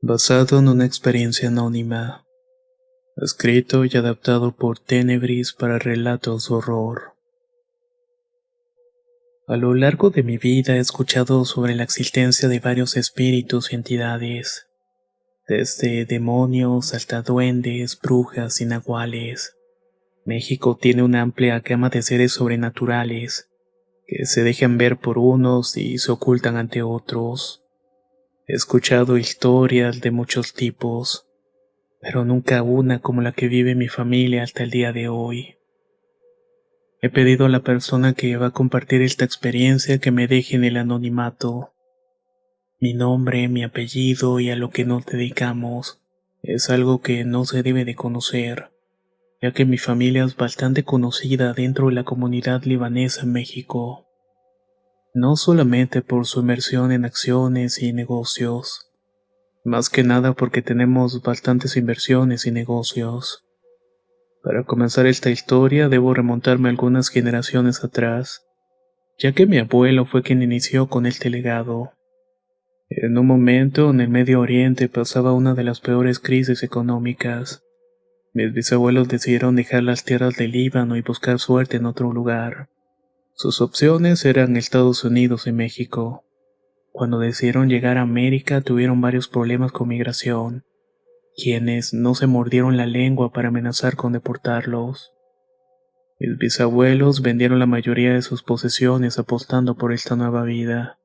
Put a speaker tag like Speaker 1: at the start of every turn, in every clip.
Speaker 1: Basado en una experiencia anónima, escrito y adaptado por Tenebris para relatos de horror. A lo largo de mi vida he escuchado sobre la existencia de varios espíritus y entidades, desde demonios hasta duendes, brujas y nahuales. México tiene una amplia gama de seres sobrenaturales que se dejan ver por unos y se ocultan ante otros. He escuchado historias de muchos tipos, pero nunca una como la que vive mi familia hasta el día de hoy. He pedido a la persona que va a compartir esta experiencia que me deje en el anonimato. Mi nombre, mi apellido y a lo que nos dedicamos es algo que no se debe de conocer, ya que mi familia es bastante conocida dentro de la comunidad libanesa en México. No solamente por su inversión en acciones y negocios, más que nada porque tenemos bastantes inversiones y negocios. Para comenzar esta historia debo remontarme algunas generaciones atrás, ya que mi abuelo fue quien inició con este legado. En un momento en el Medio Oriente pasaba una de las peores crisis económicas. Mis bisabuelos decidieron dejar las tierras del Líbano y buscar suerte en otro lugar. Sus opciones eran Estados Unidos y México. Cuando decidieron llegar a América tuvieron varios problemas con migración, quienes no se mordieron la lengua para amenazar con deportarlos. Mis bisabuelos vendieron la mayoría de sus posesiones apostando por esta nueva vida,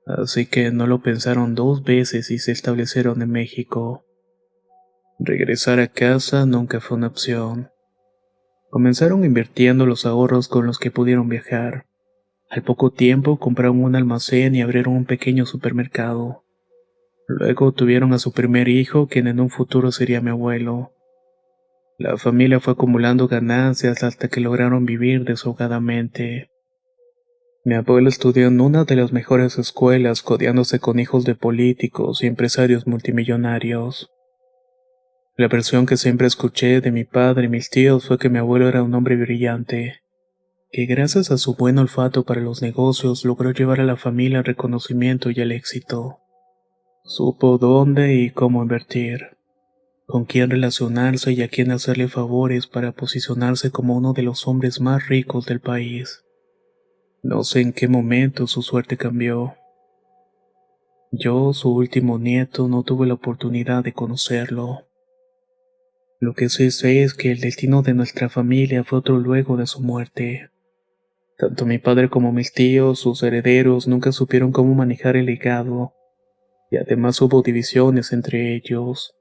Speaker 1: así que no lo pensaron dos veces y se establecieron en México. Regresar a casa nunca fue una opción. Comenzaron invirtiendo los ahorros con los que pudieron viajar. Al poco tiempo compraron un almacén y abrieron un pequeño supermercado. Luego tuvieron a su primer hijo, quien en un futuro sería mi abuelo. La familia fue acumulando ganancias hasta que lograron vivir desahogadamente. Mi abuelo estudió en una de las mejores escuelas, codeándose con hijos de políticos y empresarios multimillonarios. La versión que siempre escuché de mi padre y mis tíos fue que mi abuelo era un hombre brillante, que gracias a su buen olfato para los negocios logró llevar a la familia al reconocimiento y al éxito. Supo dónde y cómo invertir, con quién relacionarse y a quién hacerle favores para posicionarse como uno de los hombres más ricos del país. No sé en qué momento su suerte cambió. Yo, su último nieto, no tuve la oportunidad de conocerlo. Lo que sí sé es que el destino de nuestra familia fue otro luego de su muerte. Tanto mi padre como mis tíos, sus herederos, nunca supieron cómo manejar el legado, y además hubo divisiones entre ellos.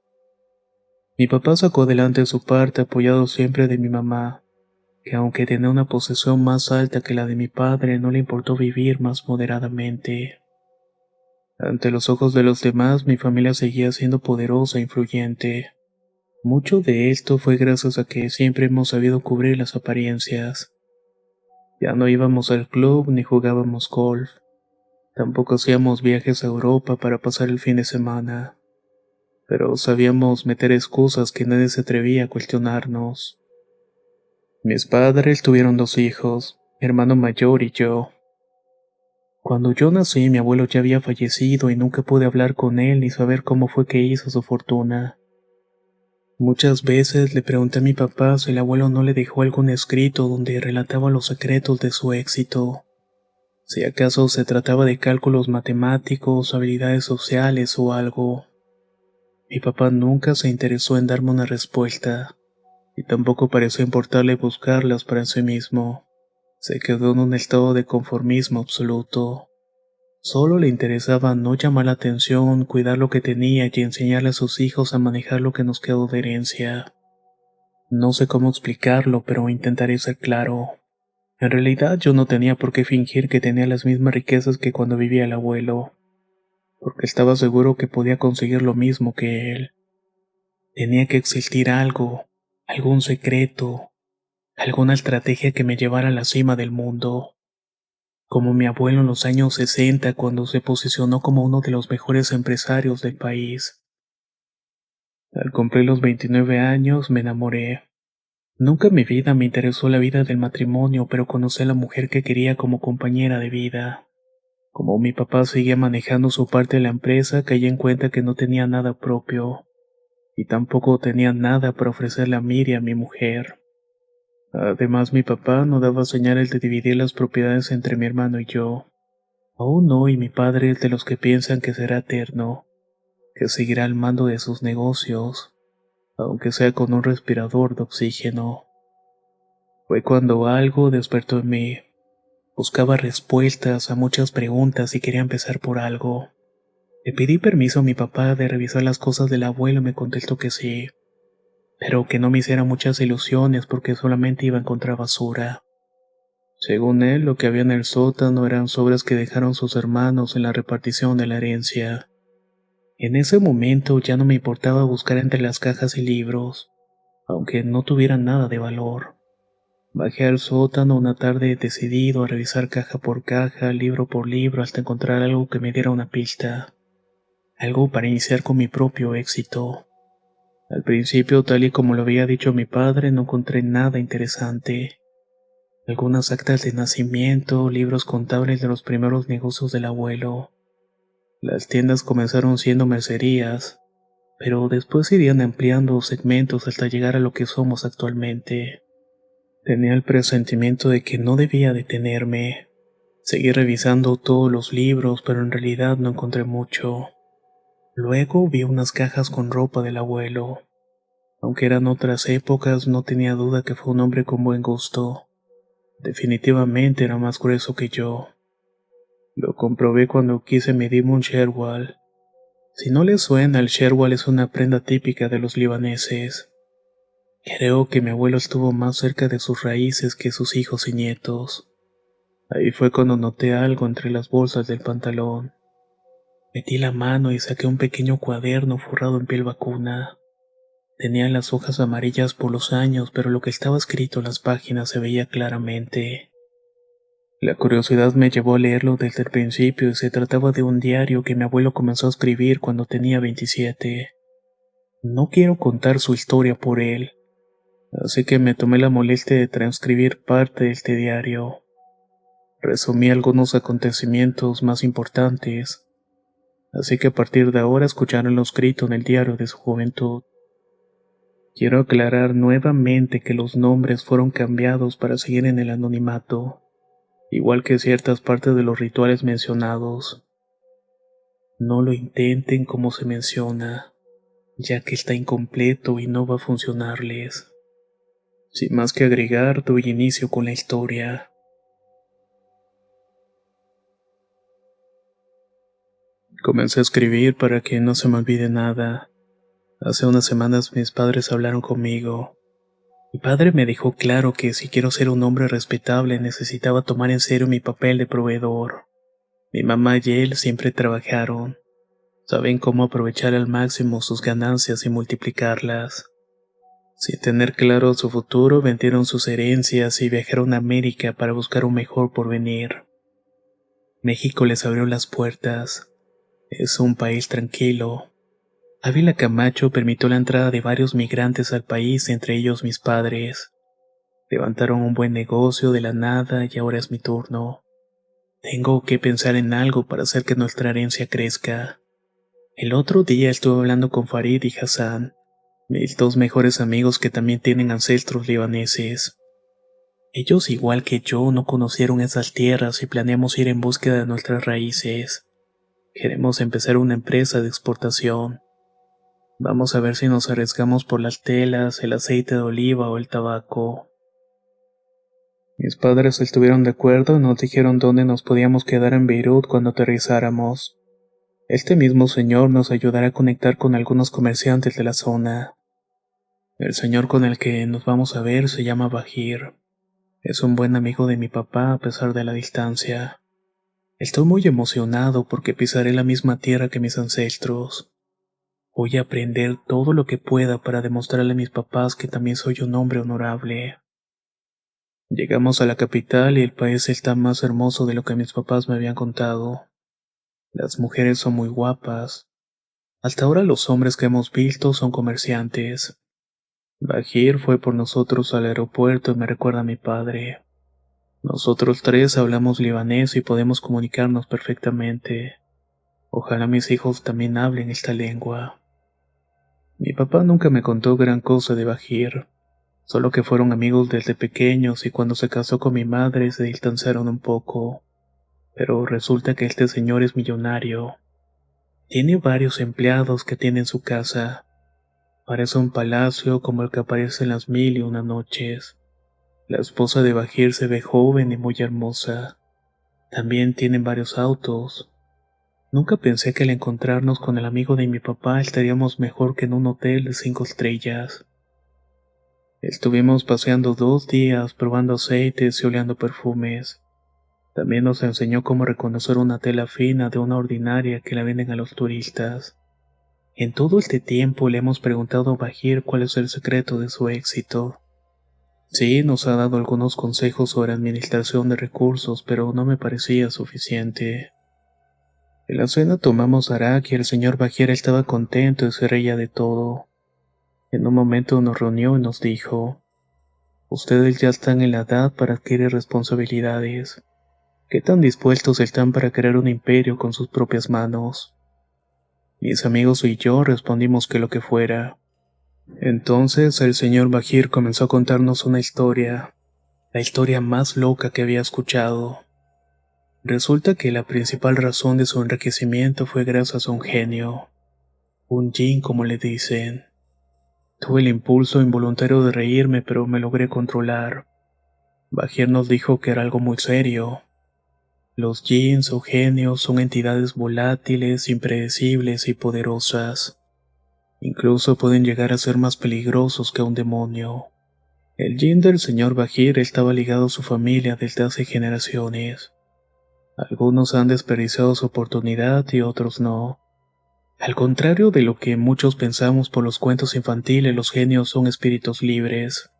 Speaker 1: Mi papá sacó adelante su parte apoyado siempre de mi mamá, que aunque tenía una posesión más alta que la de mi padre, no le importó vivir más moderadamente. Ante los ojos de los demás, mi familia seguía siendo poderosa e influyente. Mucho de esto fue gracias a que siempre hemos sabido cubrir las apariencias. Ya no íbamos al club ni jugábamos golf. Tampoco hacíamos viajes a Europa para pasar el fin de semana. Pero sabíamos meter excusas que nadie se atrevía a cuestionarnos. Mis padres tuvieron dos hijos, mi hermano mayor y yo. Cuando yo nací, mi abuelo ya había fallecido y nunca pude hablar con él ni saber cómo fue que hizo su fortuna. Muchas veces le pregunté a mi papá si el abuelo no le dejó algún escrito donde relataba los secretos de su éxito, si acaso se trataba de cálculos matemáticos, habilidades sociales o algo. Mi papá nunca se interesó en darme una respuesta, y tampoco pareció importarle buscarlas para sí mismo. Se quedó en un estado de conformismo absoluto. Solo le interesaba no llamar la atención, cuidar lo que tenía y enseñarle a sus hijos a manejar lo que nos quedó de herencia. No sé cómo explicarlo, pero intentaré ser claro. En realidad yo no tenía por qué fingir que tenía las mismas riquezas que cuando vivía el abuelo, porque estaba seguro que podía conseguir lo mismo que él. Tenía que existir algo, algún secreto, alguna estrategia que me llevara a la cima del mundo, como mi abuelo en los años 60 cuando se posicionó como uno de los mejores empresarios del país. Al cumplir los 29 años me enamoré. Nunca en mi vida me interesó la vida del matrimonio, pero conocí a la mujer que quería como compañera de vida. Como mi papá seguía manejando su parte de la empresa, caí en cuenta que no tenía nada propio, y tampoco tenía nada para ofrecerle a Miriam, mi mujer. Además, mi papá no daba señales de dividir las propiedades entre mi hermano y yo. Aún no, y mi padre es de los que piensan que será eterno, que seguirá al mando de sus negocios, aunque sea con un respirador de oxígeno. Fue cuando algo despertó en mí. Buscaba respuestas a muchas preguntas y quería empezar por algo. Le pedí permiso a mi papá de revisar las cosas del abuelo y me contestó que sí, pero que no me hiciera muchas ilusiones porque solamente iba a encontrar basura. Según él, lo que había en el sótano eran sobras que dejaron sus hermanos en la repartición de la herencia. En ese momento ya no me importaba buscar entre las cajas y libros, aunque no tuvieran nada de valor. Bajé al sótano una tarde decidido a revisar caja por caja, libro por libro, hasta encontrar algo que me diera una pista. Algo para iniciar con mi propio éxito. Al principio, tal y como lo había dicho mi padre, no encontré nada interesante. Algunas actas de nacimiento, libros contables de los primeros negocios del abuelo. Las tiendas comenzaron siendo mercerías, pero después irían ampliando segmentos hasta llegar a lo que somos actualmente. Tenía el presentimiento de que no debía detenerme. Seguí revisando todos los libros, pero en realidad no encontré mucho. Luego vi unas cajas con ropa del abuelo. Aunque eran otras épocas, no tenía duda que fue un hombre con buen gusto. Definitivamente era más grueso que yo. Lo comprobé cuando quise medirme un sherwal. Si no le suena, el sherwal es una prenda típica de los libaneses. Creo que mi abuelo estuvo más cerca de sus raíces que sus hijos y nietos. Ahí fue cuando noté algo entre las bolsas del pantalón. Metí la mano y saqué un pequeño cuaderno forrado en piel vacuna. Tenía las hojas amarillas por los años, pero lo que estaba escrito en las páginas se veía claramente. La curiosidad me llevó a leerlo desde el principio y se trataba de un diario que mi abuelo comenzó a escribir cuando tenía 27. No quiero contar su historia por él, así que me tomé la molestia de transcribir parte de este diario. Resumí algunos acontecimientos más importantes, así que a partir de ahora escucharon lo escrito en el diario de su juventud. Quiero aclarar nuevamente que los nombres fueron cambiados para seguir en el anonimato, igual que ciertas partes de los rituales mencionados. No lo intenten como se menciona, ya que está incompleto y no va a funcionarles. Sin más que agregar, doy inicio con la historia. Comencé a escribir para que no se me olvide nada. Hace unas semanas mis padres hablaron conmigo. Mi padre me dejó claro que si quiero ser un hombre respetable necesitaba tomar en serio mi papel de proveedor. Mi mamá y él siempre trabajaron. Saben cómo aprovechar al máximo sus ganancias y multiplicarlas. Sin tener claro su futuro, vendieron sus herencias y viajaron a América para buscar un mejor porvenir. México les abrió las puertas. Es un país tranquilo. Ávila Camacho permitió la entrada de varios migrantes al país, entre ellos mis padres. Levantaron un buen negocio de la nada y ahora es mi turno. Tengo que pensar en algo para hacer que nuestra herencia crezca. El otro día estuve hablando con Farid y Hassan, mis dos mejores amigos que también tienen ancestros libaneses. Ellos, igual que yo, no conocieron esas tierras y planeamos ir en búsqueda de nuestras raíces. Queremos empezar una empresa de exportación. Vamos a ver si nos arriesgamos por las telas, el aceite de oliva o el tabaco. Mis padres estuvieron de acuerdo y nos dijeron dónde nos podíamos quedar en Beirut cuando aterrizáramos. Este mismo señor nos ayudará a conectar con algunos comerciantes de la zona. El señor con el que nos vamos a ver se llama Bajir. Es un buen amigo de mi papá a pesar de la distancia. Estoy muy emocionado porque pisaré la misma tierra que mis ancestros. Voy a aprender todo lo que pueda para demostrarle a mis papás que también soy un hombre honorable. Llegamos a la capital y el país está más hermoso de lo que mis papás me habían contado. Las mujeres son muy guapas. Hasta ahora los hombres que hemos visto son comerciantes. Bajir fue por nosotros al aeropuerto y me recuerda a mi padre. Nosotros tres hablamos libanés y podemos comunicarnos perfectamente. Ojalá mis hijos también hablen esta lengua. Mi papá nunca me contó gran cosa de Bajir, solo que fueron amigos desde pequeños y cuando se casó con mi madre se distanciaron un poco. Pero resulta que este señor es millonario. Tiene varios empleados que tienen su casa. Parece un palacio como el que aparece en las mil y una noches. La esposa de Bajir se ve joven y muy hermosa. También tienen varios autos. Nunca pensé que al encontrarnos con el amigo de mi papá estaríamos mejor que en un hotel de 5 estrellas. Estuvimos paseando 2 días probando aceites y oleando perfumes. También nos enseñó cómo reconocer una tela fina de una ordinaria que la venden a los turistas. En todo este tiempo le hemos preguntado a Bajir cuál es el secreto de su éxito. Sí, nos ha dado algunos consejos sobre administración de recursos, pero no me parecía suficiente. En la cena tomamos arak y el señor Bajir estaba contento y se reía de todo. En un momento nos reunió y nos dijo: ustedes ya están en la edad para adquirir responsabilidades. ¿Qué tan dispuestos están para crear un imperio con sus propias manos? Mis amigos y yo respondimos que lo que fuera. Entonces el señor Bajir comenzó a contarnos una historia, la historia más loca que había escuchado. Resulta que la principal razón de su enriquecimiento fue gracias a un genio, un jinn como le dicen. Tuve el impulso involuntario de reírme, pero me logré controlar. Bajir nos dijo que era algo muy serio. Los jinns o genios son entidades volátiles, impredecibles y poderosas. Incluso pueden llegar a ser más peligrosos que un demonio. El jinn del señor Bajir estaba ligado a su familia desde hace generaciones. Algunos han desperdiciado su oportunidad y otros no. Al contrario de lo que muchos pensamos por los cuentos infantiles, los genios son espíritus libres.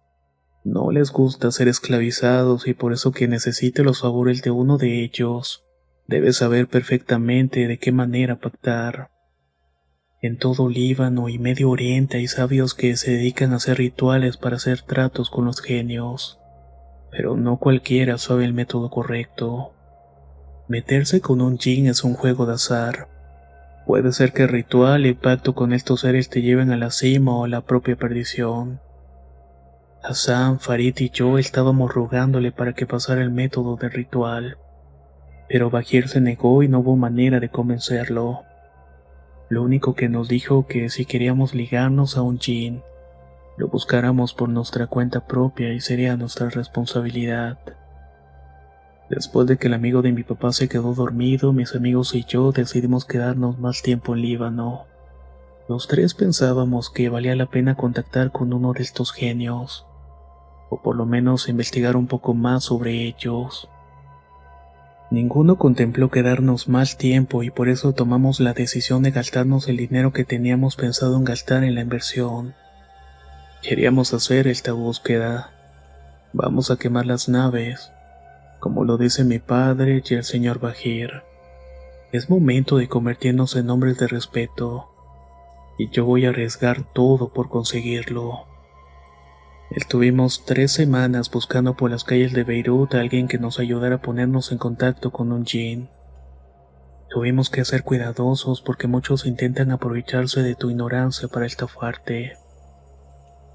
Speaker 1: No les gusta ser esclavizados y por eso quien necesite los favores de uno de ellos debe saber perfectamente de qué manera pactar. En todo Líbano y Medio Oriente hay sabios que se dedican a hacer rituales para hacer tratos con los genios, pero no cualquiera sabe el método correcto. Meterse con un jinn es un juego de azar. Puede ser que el ritual y el pacto con estos seres te lleven a la cima o a la propia perdición. Hassan, Farid y yo estábamos rogándole para que pasara el método del ritual, pero Bajir se negó y no hubo manera de convencerlo. Lo único que nos dijo que si queríamos ligarnos a un jinn, lo buscáramos por nuestra cuenta propia y sería nuestra responsabilidad. Después de que el amigo de mi papá se quedó dormido, mis amigos y yo decidimos quedarnos más tiempo en Líbano. Los tres pensábamos que valía la pena contactar con uno de estos genios, o por lo menos investigar un poco más sobre ellos. Ninguno contempló quedarnos más tiempo y por eso tomamos la decisión de gastarnos el dinero que teníamos pensado en gastar en la inversión. Queríamos hacer esta búsqueda. Vamos a quemar las naves, como lo dice mi padre y el señor Bajir. Es momento de convertirnos en hombres de respeto, y yo voy a arriesgar todo por conseguirlo. Estuvimos 3 semanas buscando por las calles de Beirut a alguien que nos ayudara a ponernos en contacto con un jinn. Tuvimos que ser cuidadosos porque muchos intentan aprovecharse de tu ignorancia para estafarte.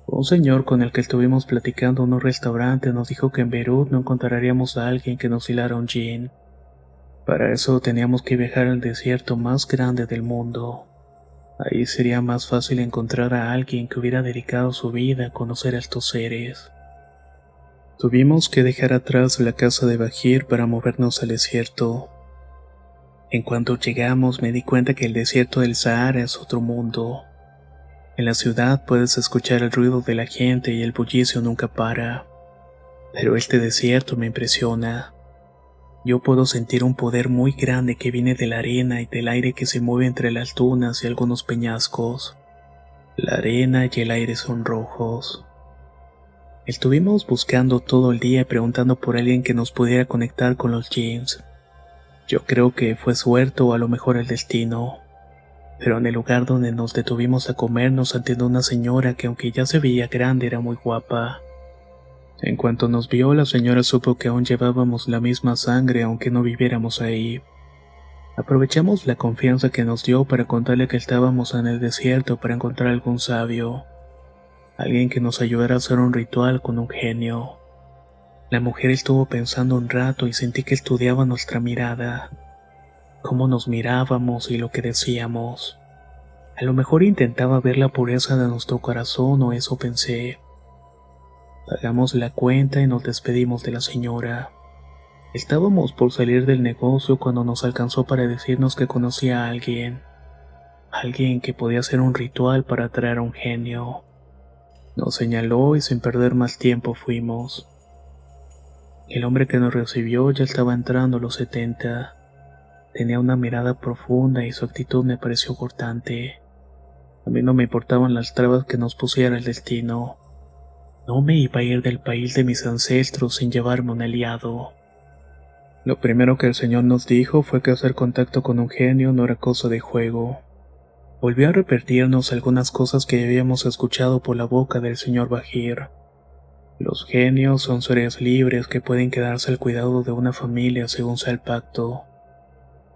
Speaker 1: Un señor con el que estuvimos platicando en un restaurante nos dijo que en Beirut no encontraríamos a alguien que nos hilara un jinn. Para eso teníamos que viajar al desierto más grande del mundo. Ahí sería más fácil encontrar a alguien que hubiera dedicado su vida a conocer a estos seres. Tuvimos que dejar atrás la casa de Bajir para movernos al desierto. En cuanto llegamos me di cuenta que el desierto del Sahara es otro mundo. En la ciudad puedes escuchar el ruido de la gente y el bullicio nunca para. Pero este desierto me impresiona. Yo puedo sentir un poder muy grande que viene de la arena y del aire que se mueve entre las dunas y algunos peñascos. La arena y el aire son rojos. Estuvimos buscando todo el día y preguntando por alguien que nos pudiera conectar con los jinns. Yo creo que fue suerte o a lo mejor el destino. Pero en el lugar donde nos detuvimos a comer nos atendió una señora que aunque ya se veía grande era muy guapa. En cuanto nos vio, la señora supo que aún llevábamos la misma sangre aunque no viviéramos ahí. Aprovechamos la confianza que nos dio para contarle que estábamos en el desierto para encontrar algún sabio, alguien que nos ayudara a hacer un ritual con un genio. La mujer estuvo pensando un rato y sentí que estudiaba nuestra mirada, cómo nos mirábamos y lo que decíamos. A lo mejor intentaba ver la pureza de nuestro corazón o eso pensé. Pagamos la cuenta y nos despedimos de la señora. Estábamos por salir del negocio cuando nos alcanzó para decirnos que conocía a alguien que podía hacer un ritual para atraer a un genio. Nos señaló y sin perder más tiempo fuimos. El hombre que nos recibió ya estaba entrando a los 70. Tenía una mirada profunda y su actitud me pareció cortante. A mí no me importaban las trabas que nos pusiera el destino. No me iba a ir del país de mis ancestros sin llevarme un aliado. Lo primero que el señor nos dijo fue que hacer contacto con un genio no era cosa de juego. Volvió a repetirnos algunas cosas que habíamos escuchado por la boca del señor Bajir. Los genios son seres libres que pueden quedarse al cuidado de una familia según sea el pacto.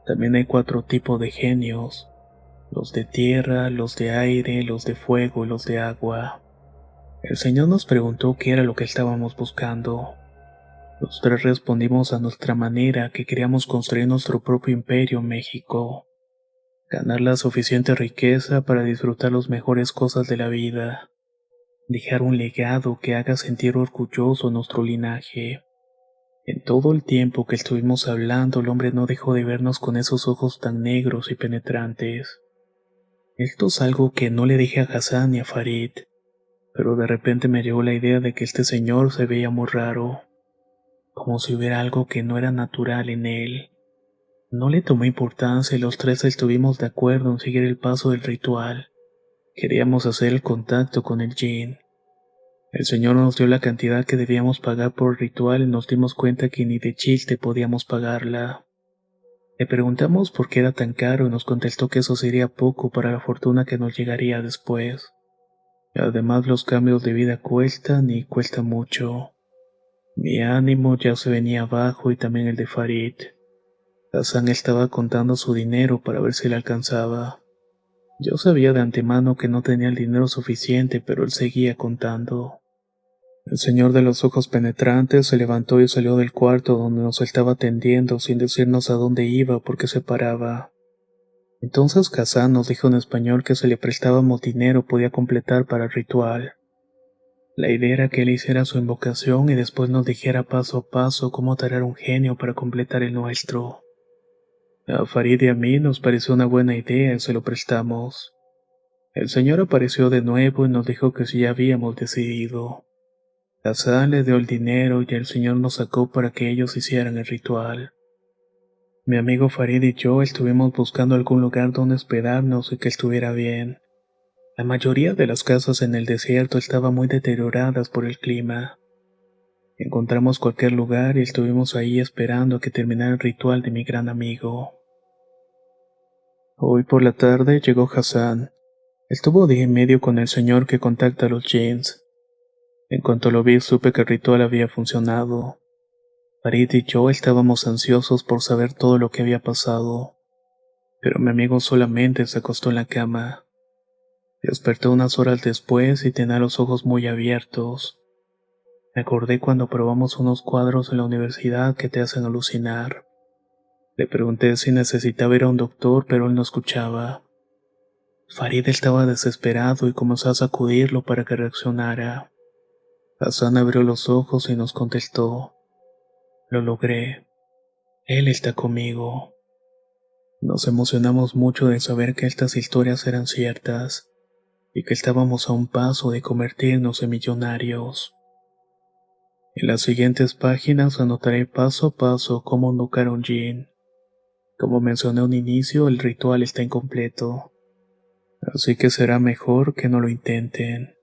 Speaker 1: También hay 4 tipos de genios: los de tierra, los de aire, los de fuego y los de agua. El señor nos preguntó qué era lo que estábamos buscando. Los 3 respondimos a nuestra manera que queríamos construir nuestro propio imperio en México, ganar la suficiente riqueza para disfrutar las mejores cosas de la vida, dejar un legado que haga sentir orgulloso nuestro linaje. En todo el tiempo que estuvimos hablando, el hombre no dejó de vernos con esos ojos tan negros y penetrantes. Esto es algo que no le dije a Hassan ni a Farid, pero de repente me llegó la idea de que este señor se veía muy raro, como si hubiera algo que no era natural en él. No le tomé importancia y los 3 estuvimos de acuerdo en seguir el paso del ritual. Queríamos hacer el contacto con el Jinn. El señor nos dio la cantidad que debíamos pagar por el ritual y nos dimos cuenta que ni de chiste podíamos pagarla. Le preguntamos por qué era tan caro y nos contestó que eso sería poco para la fortuna que nos llegaría después. Además, los cambios de vida cuestan y cuesta mucho. Mi ánimo ya se venía abajo y también el de Farid. Hassan estaba contando su dinero para ver si le alcanzaba. Yo sabía de antemano que no tenía el dinero suficiente, pero él seguía contando. El señor de los ojos penetrantes se levantó y salió del cuarto donde nos estaba atendiendo sin decirnos a dónde iba o por qué se paraba. Entonces Hassan nos dijo en español que si le prestábamos dinero podía completar para el ritual. La idea era que él hiciera su invocación y después nos dijera paso a paso cómo traer un genio para completar el nuestro. A Farid y a mí nos pareció una buena idea y se lo prestamos. El señor apareció de nuevo y nos dijo que sí ya habíamos decidido. Hassan le dio el dinero y el señor nos sacó para que ellos hicieran el ritual. Mi amigo Farid y yo estuvimos buscando algún lugar donde hospedarnos y que estuviera bien. La mayoría de las casas en el desierto estaban muy deterioradas por el clima. Encontramos cualquier lugar y estuvimos ahí esperando a que terminara el ritual de mi gran amigo. Hoy por la tarde llegó Hassan. Estuvo día y medio con el señor que contacta a los jinns. En cuanto lo vi supe que el ritual había funcionado. Farid y yo estábamos ansiosos por saber todo lo que había pasado, pero mi amigo solamente se acostó en la cama. Despertó unas horas después y tenía los ojos muy abiertos. Me acordé cuando probamos unos cuadros en la universidad que te hacen alucinar. Le pregunté si necesitaba ir a un doctor, pero él no escuchaba. Farid estaba desesperado y comenzó a sacudirlo para que reaccionara. Hassan abrió los ojos y nos contestó: lo logré. Él está conmigo. Nos emocionamos mucho de saber que estas historias eran ciertas y que estábamos a un paso de convertirnos en millonarios. En las siguientes páginas anotaré paso a paso cómo invocar un jinn. Como mencioné a un inicio, el ritual está incompleto, así que será mejor que no lo intenten.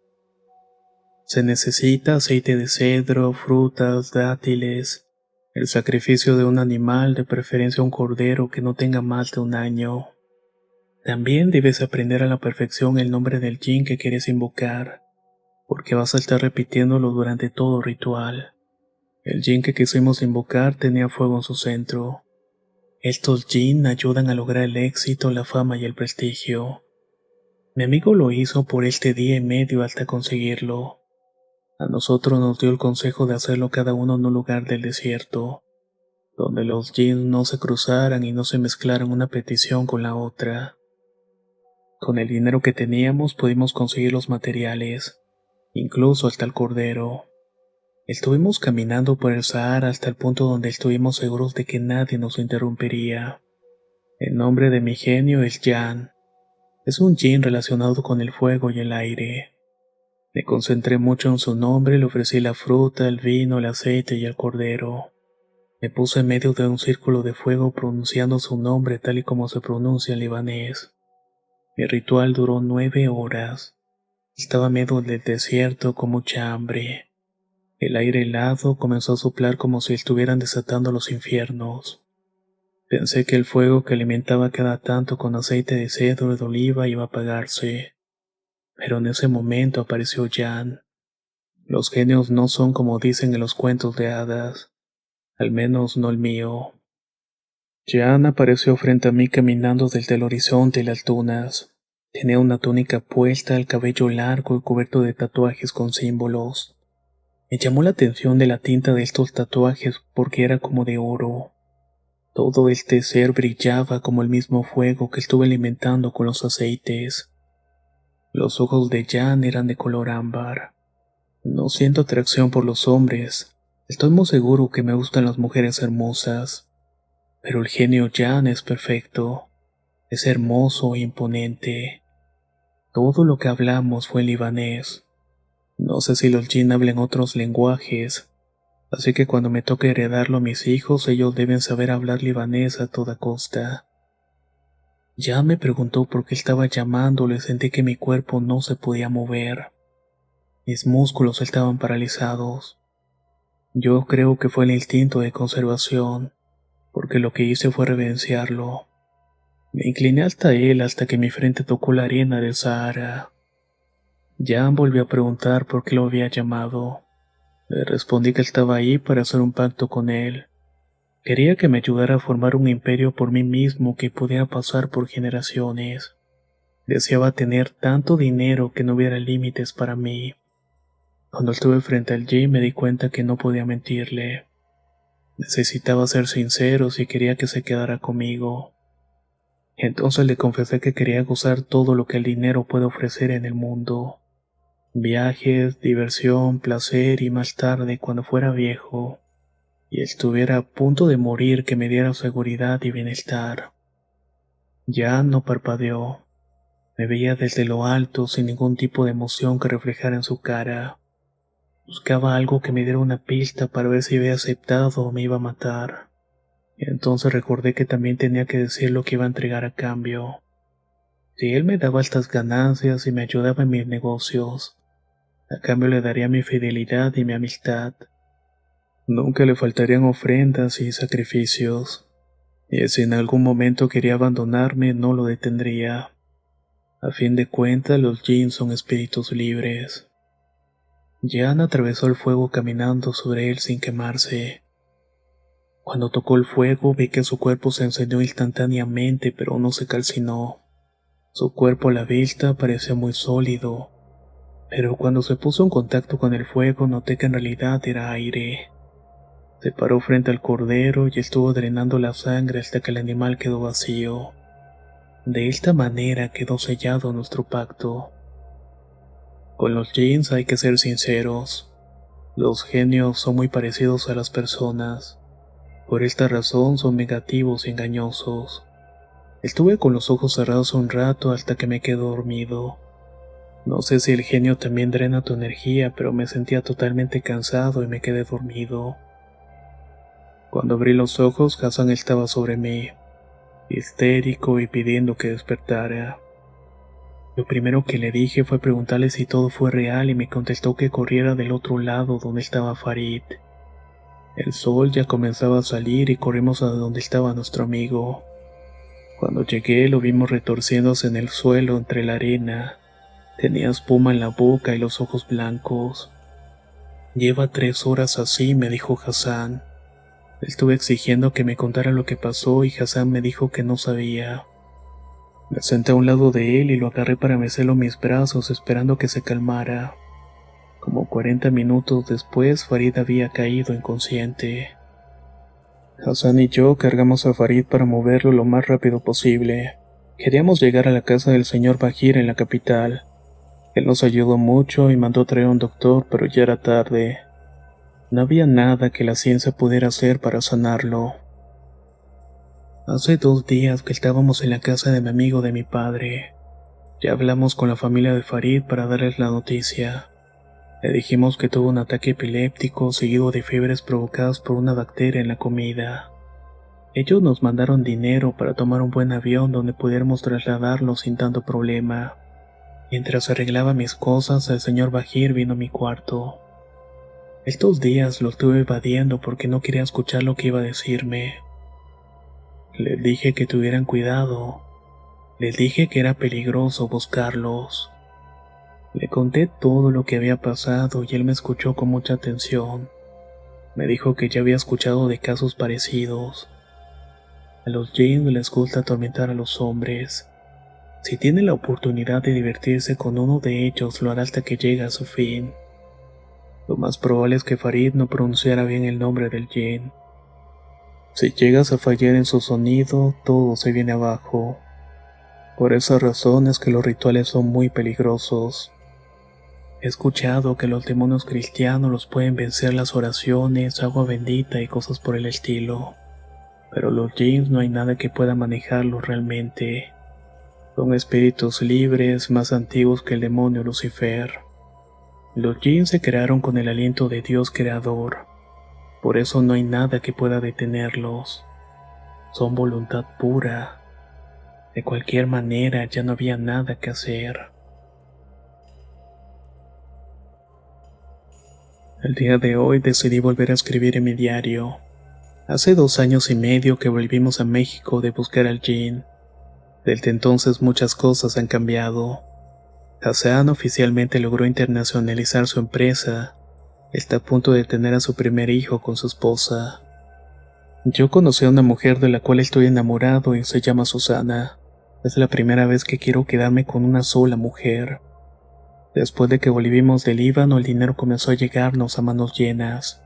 Speaker 1: Se necesita aceite de cedro, frutas, dátiles, el sacrificio de un animal, de preferencia un cordero que no tenga más de 1 año. También debes aprender a la perfección el nombre del jinn que quieres invocar. porque vas a estar repitiéndolo durante todo ritual. El jin que quisimos invocar tenía fuego en su centro. Estos jin ayudan a lograr el éxito, la fama y el prestigio. Mi amigo lo hizo por este día y medio hasta conseguirlo. A nosotros nos dio el consejo de hacerlo cada uno en un lugar del desierto, donde los jin no se cruzaran y no se mezclaran una petición con la otra. Con el dinero que teníamos pudimos conseguir los materiales, incluso hasta el cordero. Estuvimos caminando por el Sahara hasta el punto donde estuvimos seguros de que nadie nos interrumpiría. El nombre de mi genio es Jan. Es un jin relacionado con el fuego y el aire. Me concentré mucho en su nombre y le ofrecí la fruta, el vino, el aceite y el cordero. Me puse en medio de un círculo de fuego pronunciando su nombre tal y como se pronuncia en libanés. Mi ritual duró 9 horas. Estaba en medio del desierto con mucha hambre. El aire helado comenzó a soplar como si estuvieran desatando los infiernos. Pensé que el fuego que alimentaba cada tanto con aceite de cedro y de oliva iba a apagarse. Pero en ese momento apareció Jan. Los genios no son como dicen en los cuentos de hadas, al menos no el mío. Jan apareció frente a mí caminando desde el horizonte y las dunas. Tenía una túnica puesta, el cabello largo y cubierto de tatuajes con símbolos. Me llamó la atención de la tinta de estos tatuajes porque era como de oro. Todo este ser brillaba como el mismo fuego que estuve alimentando con los aceites. Los ojos de Jan eran de color ámbar. No siento atracción por los hombres. Estoy muy seguro que me gustan las mujeres hermosas. Pero el genio Jan es perfecto. Es hermoso e imponente. Todo lo que hablamos fue en libanés. No sé si los jin hablan otros lenguajes, así que cuando me toque heredarlo a mis hijos, ellos deben saber hablar libanés a toda costa. Ya me preguntó por qué estaba llamándole, sentí que mi cuerpo no se podía mover. Mis músculos estaban paralizados. Yo creo que fue el instinto de conservación, porque lo que hice fue reverenciarlo. Me incliné hasta él hasta que mi frente tocó la arena del Sahara. Jan volvió a preguntar por qué lo había llamado. Le respondí que estaba ahí para hacer un pacto con él. Quería que me ayudara a formar un imperio por mí mismo que pudiera pasar por generaciones. Deseaba tener tanto dinero que no hubiera límites para mí. Cuando estuve frente al Jin me di cuenta que no podía mentirle. Necesitaba ser sincero si quería que se quedara conmigo. Entonces le confesé que quería gozar todo lo que el dinero puede ofrecer en el mundo. Viajes, diversión, placer y más tarde, cuando fuera viejo y estuviera a punto de morir, que me diera seguridad y bienestar. Ya no parpadeó. Me veía desde lo alto sin ningún tipo de emoción que reflejara en su cara. Buscaba algo que me diera una pista para ver si había aceptado o me iba a matar. Y entonces recordé que también tenía que decir lo que iba a entregar a cambio. Si él me daba estas ganancias y me ayudaba en mis negocios, a cambio le daría mi fidelidad y mi amistad. Nunca le faltarían ofrendas y sacrificios. Y si en algún momento quería abandonarme, no lo detendría. A fin de cuentas, los Jin son espíritus libres. Jan atravesó el fuego caminando sobre él sin quemarse. Cuando tocó el fuego, vi que su cuerpo se encendió instantáneamente, pero no se calcinó. Su cuerpo a la vista parecía muy sólido, pero cuando se puso en contacto con el fuego, noté que en realidad era aire. Se paró frente al cordero y estuvo drenando la sangre hasta que el animal quedó vacío. De esta manera quedó sellado nuestro pacto. Con los Jins hay que ser sinceros. Los genios son muy parecidos a las personas. Por esta razón son negativos y engañosos. Estuve con los ojos cerrados un rato hasta que me quedé dormido. No sé si el genio también drena tu energía, pero me sentía totalmente cansado y me quedé dormido. Cuando abrí los ojos, Hassan estaba sobre mí, histérico y pidiendo que despertara. Lo primero que le dije fue preguntarle si todo fue real y me contestó que corriera del otro lado donde estaba Farid. El sol ya comenzaba a salir y corrimos a donde estaba nuestro amigo. Cuando llegué lo vimos retorciéndose en el suelo entre la arena. Tenía espuma en la boca y los ojos blancos. Lleva 3 horas así, me dijo Hassan. Estuve exigiendo que me contara lo que pasó y Hassan me dijo que no sabía. Me senté a un lado de él y lo agarré para mecerlo en mis brazos esperando que se calmara. Como 40 minutos después, Farid había caído inconsciente. Hassan y yo cargamos a Farid para moverlo lo más rápido posible. Queríamos llegar a la casa del señor Bajir en la capital. Él nos ayudó mucho y mandó traer a un doctor, pero ya era tarde. No había nada que la ciencia pudiera hacer para sanarlo. Hace 2 días que estábamos en la casa de mi amigo de mi padre. Ya hablamos con la familia de Farid para darles la noticia. Le dijimos que tuvo un ataque epiléptico seguido de fiebres provocadas por una bacteria en la comida. Ellos nos mandaron dinero para tomar un buen avión donde pudiéramos trasladarlo sin tanto problema. Mientras arreglaba mis cosas, el señor Bajir vino a mi cuarto. Estos días lo estuve evadiendo porque no quería escuchar lo que iba a decirme. Les dije que tuvieran cuidado. Les dije que era peligroso buscarlos. Le conté todo lo que había pasado y él me escuchó con mucha atención. Me dijo que ya había escuchado de casos parecidos. A los Jinn les gusta atormentar a los hombres. Si tiene la oportunidad de divertirse con uno de ellos, lo hará hasta que llegue a su fin. Lo más probable es que Farid no pronunciara bien el nombre del Jinn. Si llegas a fallar en su sonido, todo se viene abajo. Por esa razón es que los rituales son muy peligrosos. He escuchado que los demonios cristianos los pueden vencer las oraciones, agua bendita y cosas por el estilo. Pero los jinns no hay nada que pueda manejarlos realmente. Son espíritus libres, más antiguos que el demonio Lucifer. Los jinns se crearon con el aliento de Dios creador. Por eso no hay nada que pueda detenerlos. Son voluntad pura. De cualquier manera ya no había nada que hacer. El día de hoy decidí volver a escribir en mi diario. Hace 2 años y medio que volvimos a México de buscar al Jinn. Desde entonces muchas cosas han cambiado. Hassan oficialmente logró internacionalizar su empresa. Está a punto de tener a su primer hijo con su esposa. Yo conocí a una mujer de la cual estoy enamorado y se llama Susana. Es la primera vez que quiero quedarme con una sola mujer. Después de que volvimos del Líbano, el dinero comenzó a llegarnos a manos llenas.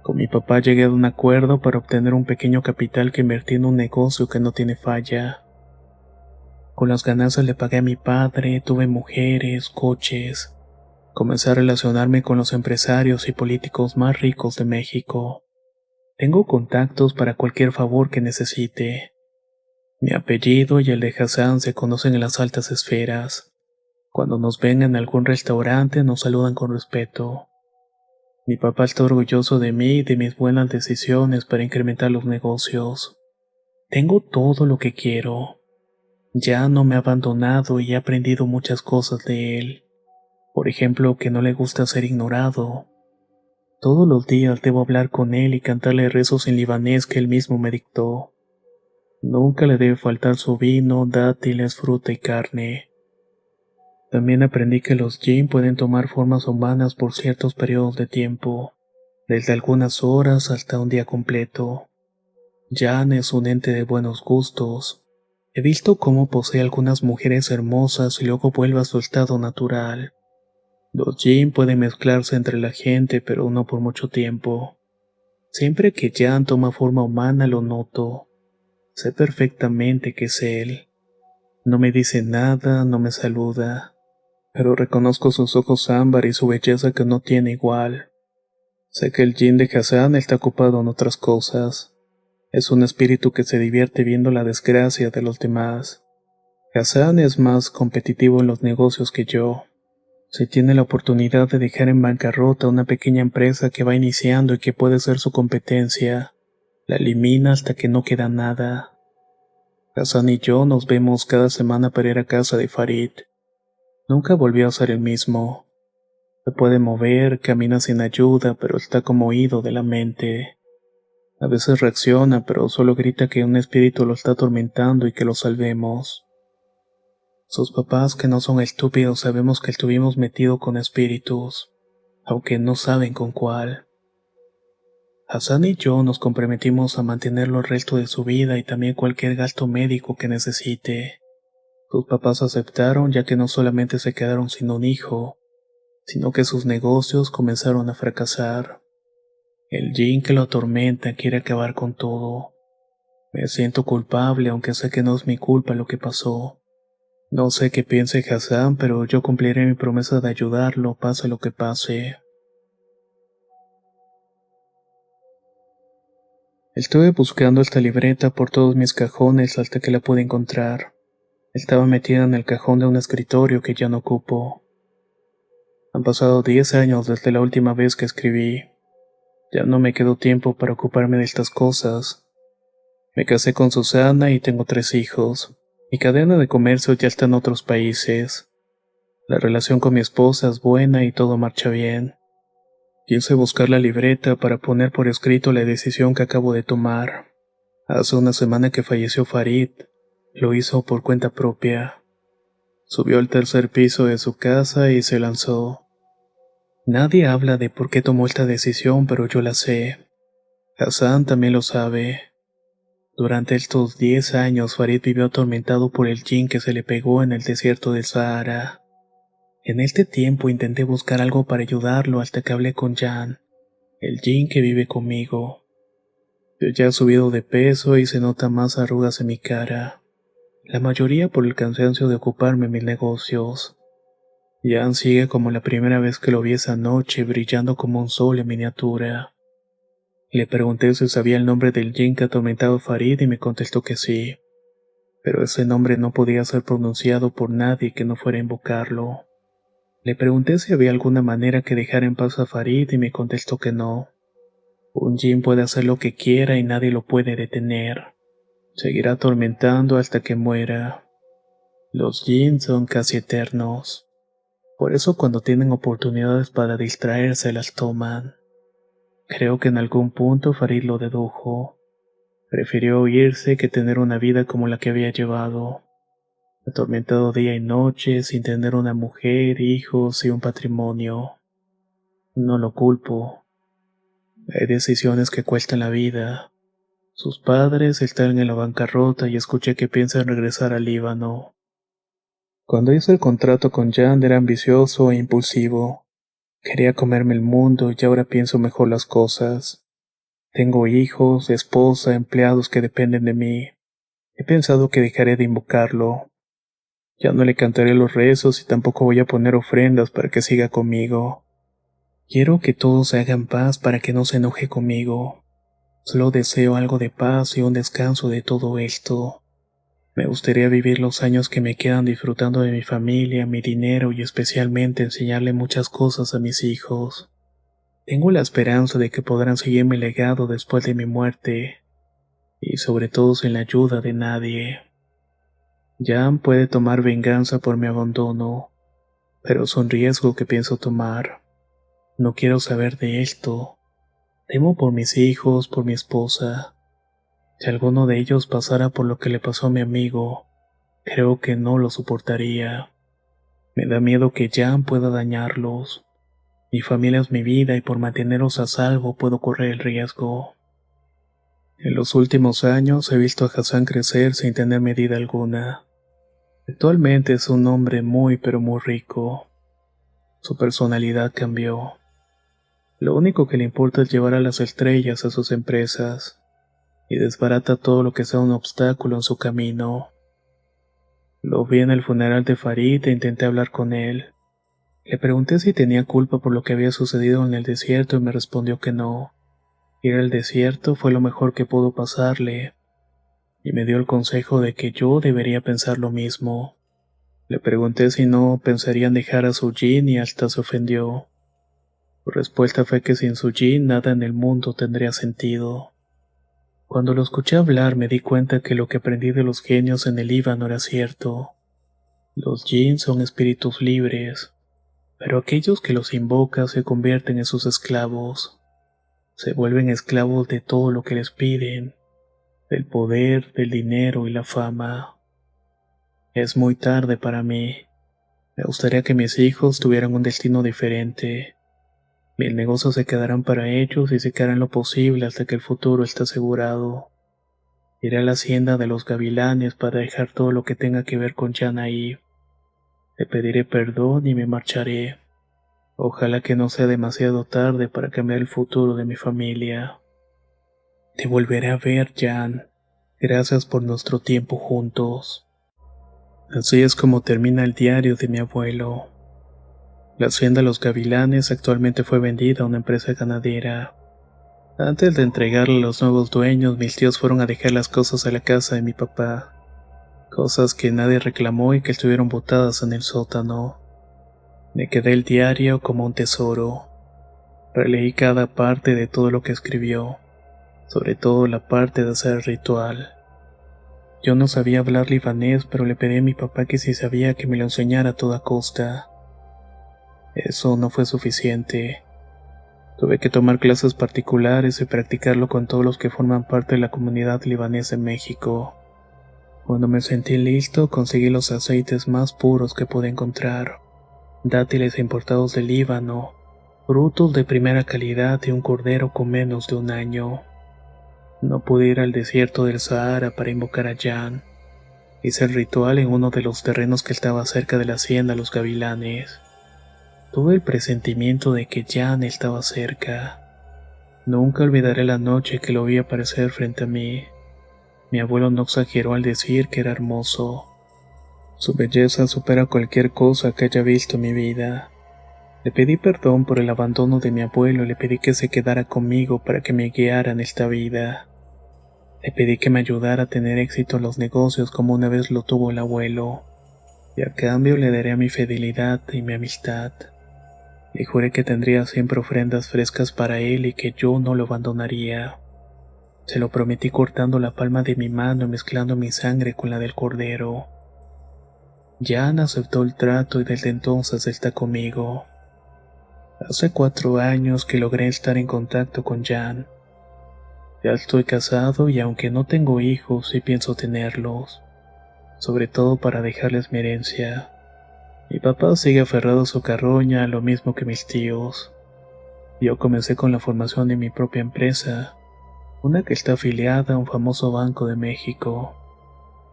Speaker 1: Con mi papá llegué a un acuerdo para obtener un pequeño capital que invertí en un negocio que no tiene falla. Con las ganancias le pagué a mi padre, tuve mujeres, coches. Comencé a relacionarme con los empresarios y políticos más ricos de México. Tengo contactos para cualquier favor que necesite. Mi apellido y el de Hassan se conocen en las altas esferas. Cuando nos ven en algún restaurante nos saludan con respeto. Mi papá está orgulloso de mí y de mis buenas decisiones para incrementar los negocios. Tengo todo lo que quiero. Ya no me ha abandonado y he aprendido muchas cosas de él. Por ejemplo, que no le gusta ser ignorado. Todos los días debo hablar con él y cantarle rezos en libanés que él mismo me dictó. Nunca le debe faltar su vino, dátiles, fruta y carne. También aprendí que los jinn pueden tomar formas humanas por ciertos periodos de tiempo, desde algunas horas hasta un día completo. Jan es un ente de buenos gustos. He visto cómo posee algunas mujeres hermosas y luego vuelve a su estado natural. Los jinn pueden mezclarse entre la gente, pero no por mucho tiempo. Siempre que Jan toma forma humana lo noto. Sé perfectamente que es él. No me dice nada, no me saluda, pero reconozco sus ojos ámbar y su belleza que no tiene igual. Sé que el Jinn de Hassan está ocupado en otras cosas. Es un espíritu que se divierte viendo la desgracia de los demás. Hassan es más competitivo en los negocios que yo. Si tiene la oportunidad de dejar en bancarrota una pequeña empresa que va iniciando y que puede ser su competencia, la elimina hasta que no queda nada. Hassan y yo nos vemos cada semana para ir a casa de Farid. Nunca volvió a ser el mismo. Se puede mover, camina sin ayuda, pero está como oído de la mente. A veces reacciona, pero solo grita que un espíritu lo está atormentando y que lo salvemos. Sus papás, que no son estúpidos, sabemos que estuvimos metidos con espíritus, aunque no saben con cuál. Hassan y yo nos comprometimos a mantenerlo el resto de su vida y también cualquier gasto médico que necesite. Sus papás aceptaron, ya que no solamente se quedaron sin un hijo, sino que sus negocios comenzaron a fracasar. El Jin que lo atormenta quiere acabar con todo. Me siento culpable, aunque sé que no es mi culpa lo que pasó. No sé qué piense Hassan, pero yo cumpliré mi promesa de ayudarlo, pase lo que pase. Estuve buscando esta libreta por todos mis cajones hasta que la pude encontrar. Estaba metida en el cajón de un escritorio que ya no ocupo. Han pasado 10 años desde la última vez que escribí. Ya no me quedó tiempo para ocuparme de estas cosas. Me casé con Susana y tengo 3 hijos. Mi cadena de comercio ya está en otros países. La relación con mi esposa es buena y todo marcha bien. Quise buscar la libreta para poner por escrito la decisión que acabo de tomar. Hace una semana que falleció Farid. Lo hizo por cuenta propia. Subió al tercer piso de su casa y se lanzó. Nadie habla de por qué tomó esta decisión, pero yo la sé. Hassan también lo sabe. Durante estos 10 años, Farid vivió atormentado por el jin que se le pegó en el desierto del Sahara. En este tiempo intenté buscar algo para ayudarlo hasta que hablé con Jan, el jin que vive conmigo. Yo ya he subido de peso y se notan más arrugas en mi cara. La mayoría por el cansancio de ocuparme en mis negocios. Jan sigue como la primera vez que lo vi esa noche, brillando como un sol en miniatura. Le pregunté si sabía el nombre del jin que atormentaba a Farid y me contestó que sí, pero ese nombre no podía ser pronunciado por nadie que no fuera a invocarlo. Le pregunté si había alguna manera que dejara en paz a Farid y me contestó que no. Un jin puede hacer lo que quiera y nadie lo puede detener. Seguirá atormentando hasta que muera. Los jins son casi eternos. Por eso cuando tienen oportunidades para distraerse las toman. Creo que en algún punto Farid lo dedujo. Prefirió irse que tener una vida como la que había llevado. Atormentado día y noche, sin tener una mujer, hijos y un patrimonio. No lo culpo. Hay decisiones que cuestan la vida. Sus padres están en la bancarrota y escuché que piensan regresar al Líbano. Cuando hice el contrato con Jan era ambicioso e impulsivo. Quería comerme el mundo y ahora pienso mejor las cosas. Tengo hijos, esposa, empleados que dependen de mí. He pensado que dejaré de invocarlo. Ya no le cantaré los rezos y tampoco voy a poner ofrendas para que siga conmigo. Quiero que todos se hagan paz para que no se enoje conmigo. Solo deseo algo de paz y un descanso de todo esto. Me gustaría vivir los años que me quedan disfrutando de mi familia, mi dinero y especialmente enseñarle muchas cosas a mis hijos. Tengo la esperanza de que podrán seguir mi legado después de mi muerte, y sobre todo sin la ayuda de nadie. Jan puede tomar venganza por mi abandono, pero es un riesgo que pienso tomar. No quiero saber de esto. Temo por mis hijos, por mi esposa. Si alguno de ellos pasara por lo que le pasó a mi amigo, creo que no lo soportaría. Me da miedo que Jan pueda dañarlos. Mi familia es mi vida y por mantenerlos a salvo puedo correr el riesgo. En los últimos años he visto a Hassan crecer sin tener medida alguna. Actualmente es un hombre muy pero muy rico. Su personalidad cambió. Lo único que le importa es llevar a las estrellas a sus empresas y desbarata todo lo que sea un obstáculo en su camino. Lo vi en el funeral de Farid e intenté hablar con él. Le pregunté si tenía culpa por lo que había sucedido en el desierto y me respondió que no. Ir al desierto fue lo mejor que pudo pasarle, y me dio el consejo de que yo debería pensar lo mismo. Le pregunté si no pensarían dejar a su Jin y hasta se ofendió. Su respuesta fue que sin su Jin nada en el mundo tendría sentido. Cuando lo escuché hablar me di cuenta que lo que aprendí de los genios en el Líbano era cierto. Los Jin son espíritus libres, pero aquellos que los invocan se convierten en sus esclavos. Se vuelven esclavos de todo lo que les piden, del poder, del dinero y la fama. Es muy tarde para mí. Me gustaría que mis hijos tuvieran un destino diferente. Mis negocios se quedarán para ellos y se quedarán lo posible hasta que el futuro esté asegurado. Iré a la hacienda de los Gavilanes para dejar todo lo que tenga que ver con Jan ahí. Le pediré perdón y me marcharé. Ojalá que no sea demasiado tarde para cambiar el futuro de mi familia. Te volveré a ver, Jan. Gracias por nuestro tiempo juntos. Así es como termina el diario de mi abuelo. La hacienda Los Gavilanes actualmente fue vendida a una empresa ganadera. Antes de entregarla a los nuevos dueños, mis tíos fueron a dejar las cosas a la casa de mi papá. Cosas que nadie reclamó y que estuvieron botadas en el sótano. Me quedé el diario como un tesoro. Releí cada parte de todo lo que escribió, sobre todo la parte de hacer el ritual. Yo no sabía hablar libanés, pero le pedí a mi papá que si sabía que me lo enseñara a toda costa. Eso no fue suficiente. Tuve que tomar clases particulares y practicarlo con todos los que forman parte de la comunidad libanesa en México. Cuando me sentí listo, conseguí los aceites más puros que pude encontrar. Dátiles importados del Líbano, frutos de primera calidad y un cordero con menos de un año. No pude ir al desierto del Sahara para invocar a Jan. Hice el ritual en uno de los terrenos que estaba cerca de la hacienda Los Gavilanes. Tuve el presentimiento de que Jan estaba cerca. Nunca olvidaré la noche que lo vi aparecer frente a mí. Mi abuelo no exageró al decir que era hermoso. Su belleza supera cualquier cosa que haya visto en mi vida. Le pedí perdón por el abandono de mi abuelo y le pedí que se quedara conmigo para que me guiara en esta vida. Le pedí que me ayudara a tener éxito en los negocios como una vez lo tuvo el abuelo, y a cambio le daré mi fidelidad y mi amistad. Le juré que tendría siempre ofrendas frescas para él y que yo no lo abandonaría. Se lo prometí cortando la palma de mi mano y mezclando mi sangre con la del cordero. Jan aceptó el trato y desde entonces está conmigo. Hace 4 años que logré estar en contacto con Jan. Ya estoy casado y aunque no tengo hijos, sí pienso tenerlos, sobre todo para dejarles mi herencia. Mi papá sigue aferrado a su carroña, lo mismo que mis tíos. Yo comencé con la formación de mi propia empresa, una que está afiliada a un famoso banco de México.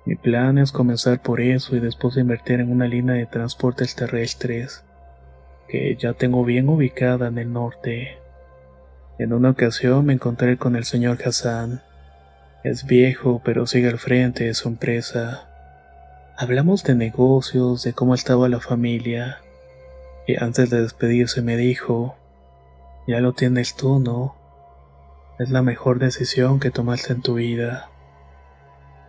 Speaker 1: Mi plan es comenzar por eso y después invertir en una línea de transportes terrestres, que ya tengo bien ubicada en el norte. En una ocasión me encontré con el señor Hassan. Es viejo, pero sigue al frente de su empresa. Hablamos de negocios, de cómo estaba la familia, y antes de despedirse me dijo: ya lo tienes tú, ¿no? Es la mejor decisión que tomaste en tu vida.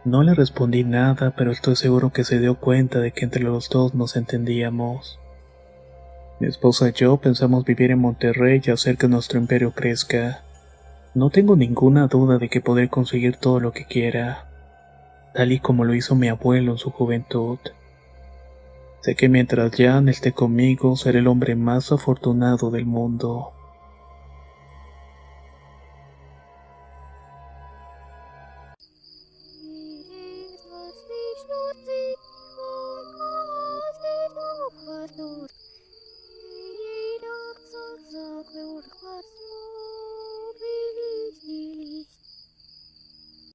Speaker 1: No le respondí nada, pero estoy seguro que se dio cuenta de que entre los dos nos entendíamos. Mi esposa y yo pensamos vivir en Monterrey y hacer que nuestro imperio crezca. No tengo ninguna duda de que podré conseguir todo lo que quiera, tal y como lo hizo mi abuelo en su juventud. Sé que mientras Jan esté conmigo, seré el hombre más afortunado del mundo.